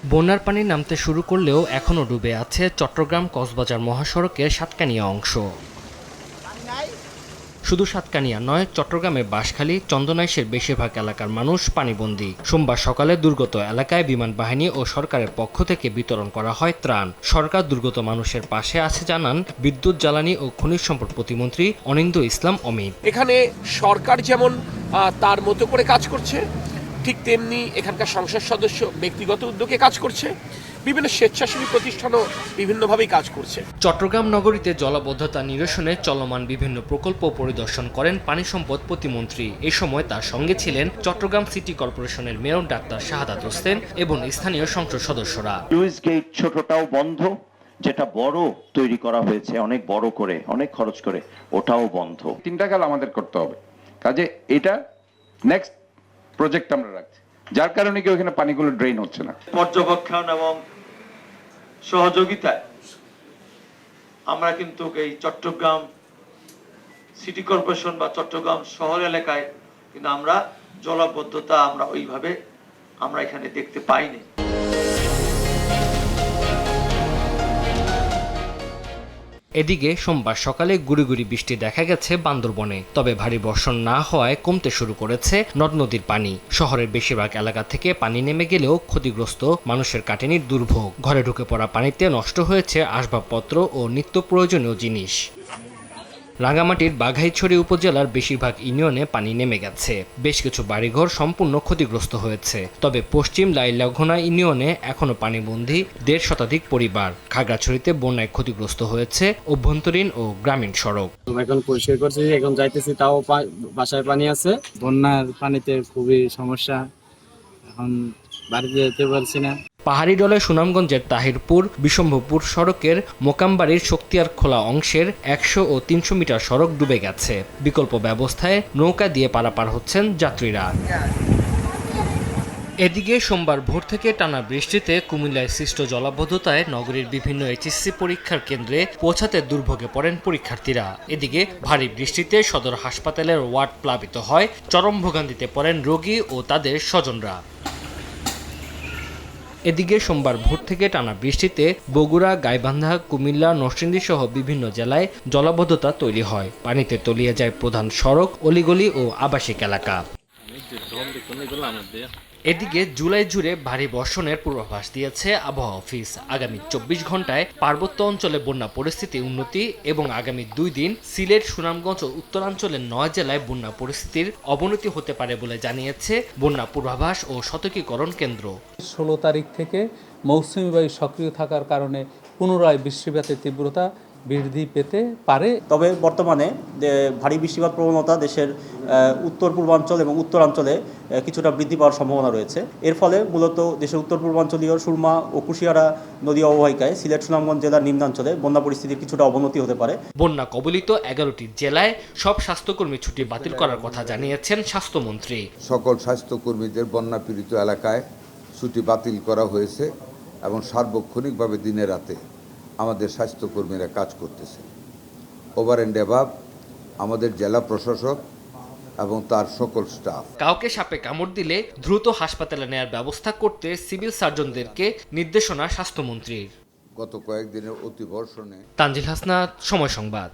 বন্যার পানি নামতে শুরু করলেও এখনও ডুবে আছে চট্টগ্রাম কক্সবাজার মহাসড়কের সাতকানিয়া অংশ। শুধু সাতকানিয়া নয়, চট্টগ্রামের বাঁশখালী, চন্দনাইশের বেশিরভাগ এলাকার মানুষ পানিবন্দী। সোমবার সকালে দুর্গত এলাকায় বিমান বাহিনী ও সরকারের পক্ষ থেকে বিতরণ করা হয় ত্রাণ। সরকার দুর্গত মানুষের পাশে আছে জানান বিদ্যুৎ, জ্বালানি ও খনিজ সম্পদ প্রতিমন্ত্রী অনিন্দ্য ইসলাম অমিত। এখানে সরকার যেমন তার মতো করে কাজ করছে, ঠিক তেমনি এখানকার সংসদ সদস্য ব্যক্তিগত উদ্যোগে কাজ করছে, বিভিন্ন স্বেচ্ছাসেবী প্রতিষ্ঠানও বিভিন্নভাবেই কাজ করছে। চট্টগ্রাম নগরীতে জলাবদ্ধতা নিরসনে চলমান বিভিন্ন প্রকল্প পরিদর্শন করেন পানি সম্পদ প্রতিমন্ত্রী। এ সময় তার সঙ্গে ছিলেন চট্টগ্রাম সিটি কর্পোরেশনের মেয়র ডাক্তার শাহাদাত হোসেন এবং স্থানীয় সংসদ সদস্যরা। লুইস গেট ছোটটাও বন্ধ, যেটা বড় তৈরি করা হয়েছে অনেক বড় করে, অনেক খরচ করে, ওটাও বন্ধ। তিনটা কাজ আমাদের করতে হবে, কাজে এটা নেক্সট প্রজেক্ট আমরা রাখছি, যার কারণে কি ওখানে পানিগুলো ড্রেন হচ্ছে না। পর্যবেক্ষণ এবং সহযোগিতায় আমরা কিন্তু এই চট্টগ্রাম সিটি কর্পোরেশন বা চট্টগ্রাম শহর এলাকায় কিন্তু আমরা জলাবদ্ধতা ওইভাবে আমরা এখানে দেখতে পাইনি। এদিকে সোমবার সকালে গুড়ি গুড়ি বৃষ্টি দেখা গেছে বান্দরবনে। তবে ভারী বর্ষণ না হওয়ায় কমতে শুরু করেছে নদ নদীর পানি। শহরের বেশিরভাগ এলাকা থেকে পানি নেমে গেলেও ক্ষতিগ্রস্ত মানুষের কাটেনি দুর্ভোগ। ঘরে ঢুকে পড়া পানিতে নষ্ট হয়েছে আসবাবপত্র ও নিত্য প্রয়োজনীয় জিনিস। রাঙ্গামাটির বাঘাইছড়ি উপজেলার বেশিরভাগ ইউনিয়নে পানি নেমে গেছে। বেশ কিছু বাড়িঘর সম্পূর্ণ ক্ষতিগ্রস্ত হয়েছে। তবে পশ্চিম লাইলাঘোনা ইউনিয়নে এখনো পানিবন্দী 1.5 শতাধিক পরিবার। খাগড়াছড়িতে বন্যায় ক্ষতিগ্রস্ত হয়েছে অভ্যন্তরীণ ও গ্রামীণ সড়ক। এখন পরিষ্কার করছি, এখন যাইতেছি, তাও বাসায় পানি আছে। বন্যার পানিতে খুবই সমস্যা, এখন বাড়িতে যেতে পারছি না। পাহাড়ি ডলে সুনামগঞ্জের তাহিরপুর বিশম্ভপুর সড়কের মোকামবাড়ির শক্তিয়ার খোলা অংশের 100 ও 300 মিটার সড়ক ডুবে গেছে। বিকল্প ব্যবস্থায় নৌকা দিয়ে পারাপার হচ্ছেন যাত্রীরা। এদিকে সোমবার ভোর থেকে টানা বৃষ্টিতে কুমিল্লায় সৃষ্ট জলাবদ্ধতায় নগরীর বিভিন্ন এইচএসসি পরীক্ষার কেন্দ্রে পৌঁছাতে দুর্ভোগে পড়েন পরীক্ষার্থীরা। এদিকে ভারী বৃষ্টিতে সদর হাসপাতালের ওয়ার্ড প্লাবিত হয়। চরম ভোগান্তিতে পড়েন রোগী ও তাদের স্বজনরা। এদিকে সোমবার ভোর থেকে টানা বৃষ্টিতে বগুড়া, গাইবান্ধা, কুমিল্লা, নরসিংদী সহ বিভিন্ন জেলায় জলাবদ্ধতা তৈরি হয়। পানিতে তলিয়ে যায় প্রধান সড়ক, অলিগলি ও আবাসিক এলাকা। এদিকে জুলাই জুড়ে ভারী বর্ষণের পূর্বাভাস দিয়েছে আবহাওয়া অফিস। আগামী 24 ঘন্টায় পার্বত্য অঞ্চলে বন্যা পরিস্থিতি উন্নতি এবং আগামী 2 দিন সিলেট, সুনামগঞ্জ ও উত্তরাঞ্চলের 9 জেলায় বন্যা পরিস্থিতির অবনতি হতে পারে বলে জানিয়েছে বন্যা পূর্বাভাস ও সতর্কীকরণ কেন্দ্র। 16 তারিখ থেকে মৌসুমী বায়ু সক্রিয় থাকার কারণে পুনরায় বৃষ্টিপাতের তীব্রতা বৃদ্ধি পেতে পারে। তবে বর্তমানে ভারী বৃষ্টিপাত প্রবণতা দেশের উত্তর পূর্বাঞ্চল এবং উত্তরাঞ্চলে কিছুটা বৃদ্ধি পাওয়ার সম্ভাবনা রয়েছে। এর ফলে মূলত দেশের উত্তর পূর্বাঞ্চলীয় সুরমা ও কুশিয়ারা নদী অববাহিকায় সিলেট, সুনামগঞ্জ জেলার নিম্নাঞ্চলে বন্যা পরিস্থিতির কিছুটা অবনতি হতে পারে। বন্যা কবলিত 11টি জেলায় সব স্বাস্থ্যকর্মী ছুটি বাতিল করার কথা জানিয়েছেন স্বাস্থ্যমন্ত্রী। সকল স্বাস্থ্যকর্মীদের বন্যা পীড়িত এলাকায় ছুটি বাতিল করা হয়েছে এবং সার্বক্ষণিকভাবে দিনে রাতে আমাদের স্বাস্থ্যকর্মীরা কাজ করতেছে। ওভার অ্যান্ড অ্যাবাভ আমাদের জেলা প্রশাসক এবং তার সকল স্টাফ। কাউকে সাপে কামড় দিলে দ্রুত হাসপাতালে নেয়ার ব্যবস্থা করতে সিভিল সার্জনদেরকে নির্দেশনা স্বাস্থ্যমন্ত্রীর। গত কয়েকদিনের অতিবর্ষণে। তানজিল হাসনাত, সময় সংবাদ।